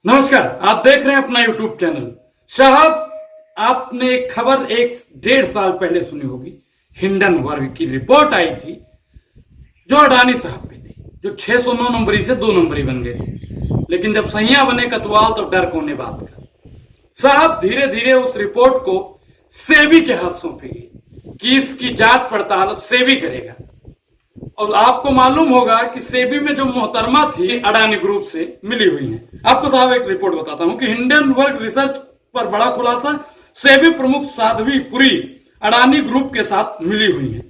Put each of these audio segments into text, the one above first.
नमस्कार, आप देख रहे हैं अपना यूट्यूब चैनल। साहब, आपने एक खबर 1-1.5 साल पहले सुनी होगी। हिंडनबर्ग की रिपोर्ट आई थी जो अडानी साहब पे थी, जो 609 नंबरी से 2 नंबरी बन गए थे। लेकिन जब सैया बने कतवाल तो डर कोने बात का। साहब, धीरे धीरे उस रिपोर्ट को सेबी के हाथ सौंपी गई कि इसकी जांच पड़ताल सेबी करेगा। और आपको मालूम होगा कि सेबी में जो मोहतरमा थी अडानी ग्रुप से मिली हुई हैं। आपको साहब एक रिपोर्ट बताता हूं कि हिंडनबर्ग रिसर्च पर बड़ा खुलासा, सेबी प्रमुख साध्वी पुरी अडानी ग्रुप के साथ मिली हुई हैं।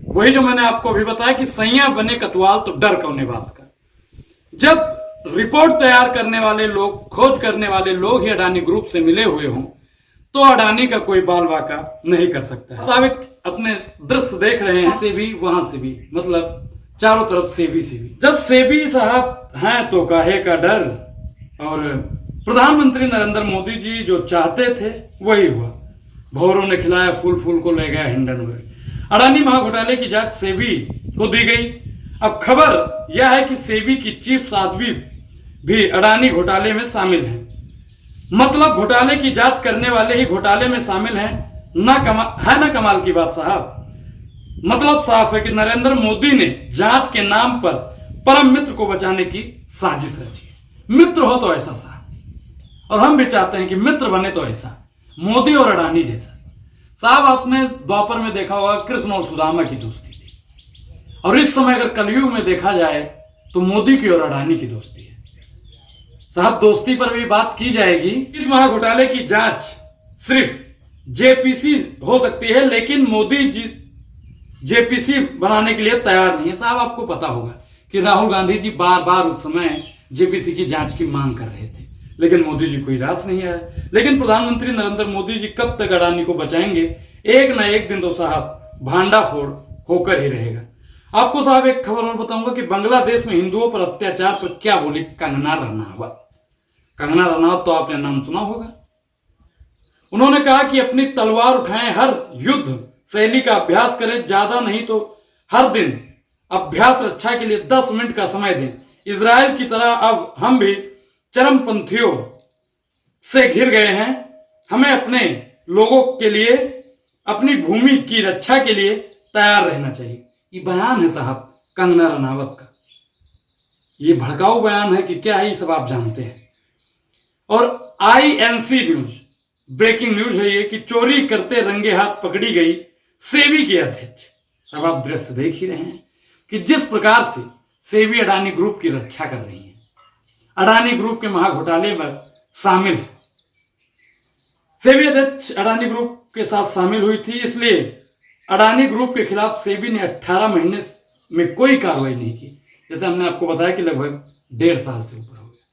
वही जो मैंने आपको अभी बताया कि सैया बने कतवाल तो डर कौने बात का। जब रिपोर्ट तैयार करने वाले लोग, खोज करने वाले लोग ही अडानी ग्रुप से मिले हुए हों तो अडानी का कोई बाल वाका नहीं कर सकता है। साहब, एक अपने दृश्य देख रहे हैं, सेबी वहां से भी, मतलब चारों तरफ सेबी सेबी। जब सेबी साहब हैं तो काहे का डर। और प्रधानमंत्री नरेंद्र मोदी जी जो चाहते थे वही हुआ। भौरों ने खिलाया, फूल फूल को ले गया हिंडनबर्ग। अडानी महाघोटाले की जांच सेबी को दी गई। अब खबर यह है कि सेबी की चीफ साध्वी भी अडानी घोटाले में शामिल है। मतलब घोटाले की जांच करने वाले ही घोटाले में शामिल हैं। ना कमाल की बात साहब। मतलब साफ है कि नरेंद्र मोदी ने जांच के नाम पर परम मित्र को बचाने की साजिश रची है। मित्र हो तो ऐसा साहब, और हम भी चाहते हैं कि मित्र बने तो ऐसा, मोदी और अडानी जैसा। साहब, आपने द्वापर में देखा होगा कृष्ण और सुदामा की दोस्ती थी, और इस समय अगर कलयुग में देखा जाए तो मोदी की और अडानी की दोस्ती है। साहब, दोस्ती पर भी बात की जाएगी। इस महाघोटाले की जांच सिर्फ जेपीसी हो सकती है, लेकिन मोदी जी जेपीसी बनाने के लिए तैयार नहीं है। साहब, आपको पता होगा कि राहुल गांधी जी बार बार उस समय जेपीसी की जांच की मांग कर रहे थे, लेकिन मोदी जी कोई रास नहीं आया। लेकिन प्रधानमंत्री नरेंद्र मोदी जी कब तक अडानी को बचाएंगे? एक ना एक दिन तो साहब भांडाफोड़ होकर ही रहेगा। आपको साहब एक खबर और बताऊंगा कि बांग्लादेश में हिंदुओं पर अत्याचार पर क्या बोली कंगना रनावत। कंगना रनावत तो आपने नाम सुना होगा। उन्होंने कहा कि अपनी तलवार उठाएं, हर युद्ध शैली का अभ्यास करें, ज्यादा नहीं तो हर दिन अभ्यास रक्षा के लिए 10 मिनट का समय दें। इजराइल की तरह अब हम भी चरमपंथियों से घिर गए हैं। हमें अपने लोगों के लिए, अपनी भूमि की रक्षा के लिए तैयार रहना चाहिए। ये बयान है साहब कंगना रनावत का। ये भड़काऊ बयान है कि क्या है, ये सब आप जानते हैं। और आईएनसी न्यूज, ब्रेकिंग न्यूज है ये कि चोरी करते रंगे हाथ पकड़ी गई सेबी की अध्यक्ष। अब आप दृश्य देख ही रहे हैं कि जिस प्रकार से सेबी अडानी ग्रुप की रक्षा कर रही है, अडानी ग्रुप के महाघोटाले में शामिल है। सेबी अध्यक्ष अडानी ग्रुप के साथ शामिल हुई थी, इसलिए अडानी ग्रुप के खिलाफ सेबी ने 18 महीने में कोई कार्रवाई नहीं की। जैसे हमने आपको बताया कि लगभग 1.5 साल से ऊपर हो गया।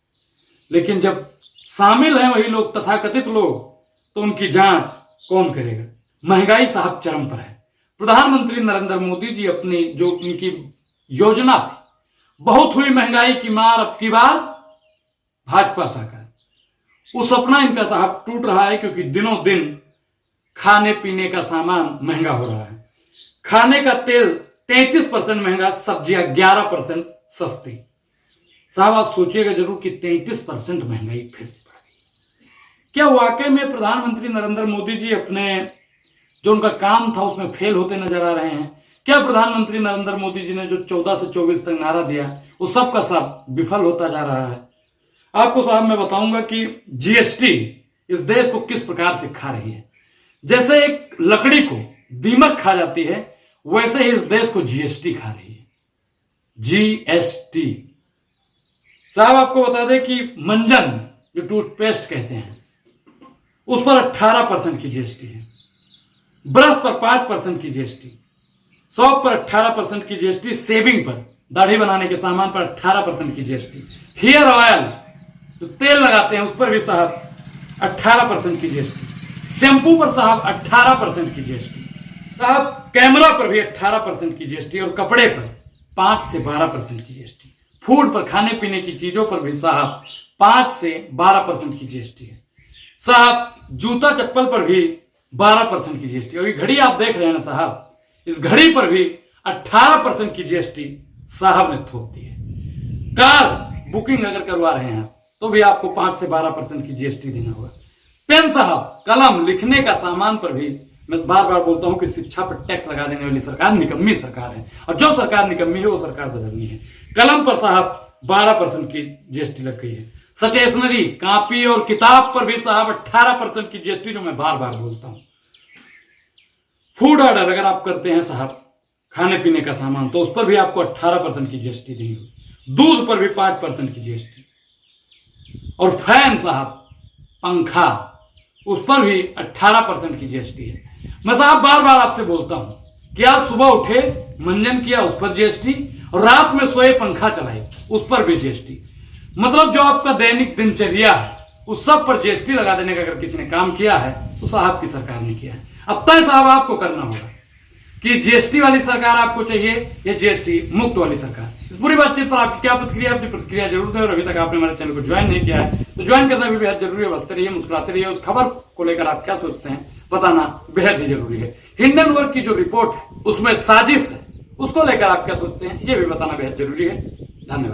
लेकिन जब शामिल हैं वही लोग, तथाकथित लोग, तो उनकी जांच कौन करेगा? महंगाई साहब चरम पर है। प्रधानमंत्री नरेंद्र मोदी जी अपनी जो उनकी योजना थी, बहुत हुई महंगाई की मार अब की बार भाजपा सरकार, वो सपना इनका साहब टूट रहा है। क्योंकि दिनों दिन खाने पीने का सामान महंगा हो रहा है। खाने का तेल 33% महंगा, सब्जियां 11% सस्ती। साहब, आप सोचिएगा जरूर कि 33% महंगाई फिर से बढ़ गई। क्या वाकई में प्रधानमंत्री नरेंद्र मोदी जी अपने जो उनका काम था उसमें फेल होते नजर आ रहे हैं? क्या प्रधानमंत्री नरेंद्र मोदी जी ने जो 14 से 24 तक नारा दिया वो सब का सब विफल होता जा रहा है? आपको साहब मैं बताऊंगा कि जीएसटी इस देश को किस प्रकार से खा रही है। जैसे एक लकड़ी को दीमक खा जाती है, वैसे ही इस देश को जीएसटी खा रही है। जीएसटी साहब, आपको बता दें कि मंजन जो टूथपेस्ट कहते हैं उस पर 18% की जीएसटी है। ब्रश पर 5% की जीएसटी, सौंफ पर 18% की जीएसटी, सेविंग पर, दाढ़ी बनाने के सामान पर 18% की जीएसटी, हेयर ऑयल जो तेल लगाते हैं उस पर भी साहब 18% की जीएसटी, शैम्पू पर साहब 18% की जीएसटी, साहब कैमरा पर भी 18% की जीएसटी, और कपड़े पर 5 से 12% की जीएसटी। फूड पर, खाने पीने की चीजों पर भी साहब 5 से 12% की जीएसटी है। साहब जूता चप्पल पर भी 12% की जीएसटी। और ये घड़ी आप देख रहे हैं ना साहब, इस घड़ी पर भी 18% की जीएसटी साहब ने थोप दी है। कार बुकिंग अगर करवा रहे हैं आप तो भी आपको 5 से 12% की जीएसटी देना होगा। पेन साहब, कलम, लिखने का सामान पर भी मैं बार बार बोलता हूं कि शिक्षा पर टैक्स लगा देने वाली सरकार निकम्मी सरकार है, और जो सरकार निकम्मी है वो सरकार बदलनी है। कलम पर साहब 12% की जीएसटी लग गई है। स्टेशनरी, कॉपी और किताब पर भी साहब 18% की जीएसटी, जो मैं बार बार बोलता हूं। फूड ऑर्डर अगर आप करते हैं साहब, खाने पीने का सामान, तो उस पर भी आपको 18% की जीएसटी देनी होगी। दूध पर भी 5% की जीएसटी, और फैन साहब, पंखा, उस पर भी 18% की जीएसटी है। मैं साहब बार बार आपसे बोलता हूं कि आप सुबह उठे, मंजन किया, उस पर जीएसटी, और रात में सोए पंखा चलाए, उस पर भी जीएसटी। मतलब जो आपका दैनिक दिनचर्या है उस सब पर जीएसटी लगा देने का अगर किसी ने काम किया है तो साहब की सरकार ने किया है। अब तय साहब आपको करना होगा कि जीएसटी वाली सरकार आपको चाहिए या जीएसटी मुक्त वाली सरकार। इस पूरी बातचीत पर आपकी क्या प्रतिक्रिया, अपनी प्रतिक्रिया जरूर दें। और अभी तक आपने हमारे चैनल को ज्वाइन नहीं किया है तो ज्वाइन करना भी बेहद जरूरी है। बसते रहिए, मुस्कुराते रहिए। उस खबर को लेकर आप क्या सोचते हैं बताना बेहद ही जरूरी है। हिंडनबर्ग की जो रिपोर्ट है उसमें साजिश है, उसको लेकर आप क्या सोचते हैं ये भी बताना बेहद जरूरी है। धन्यवाद।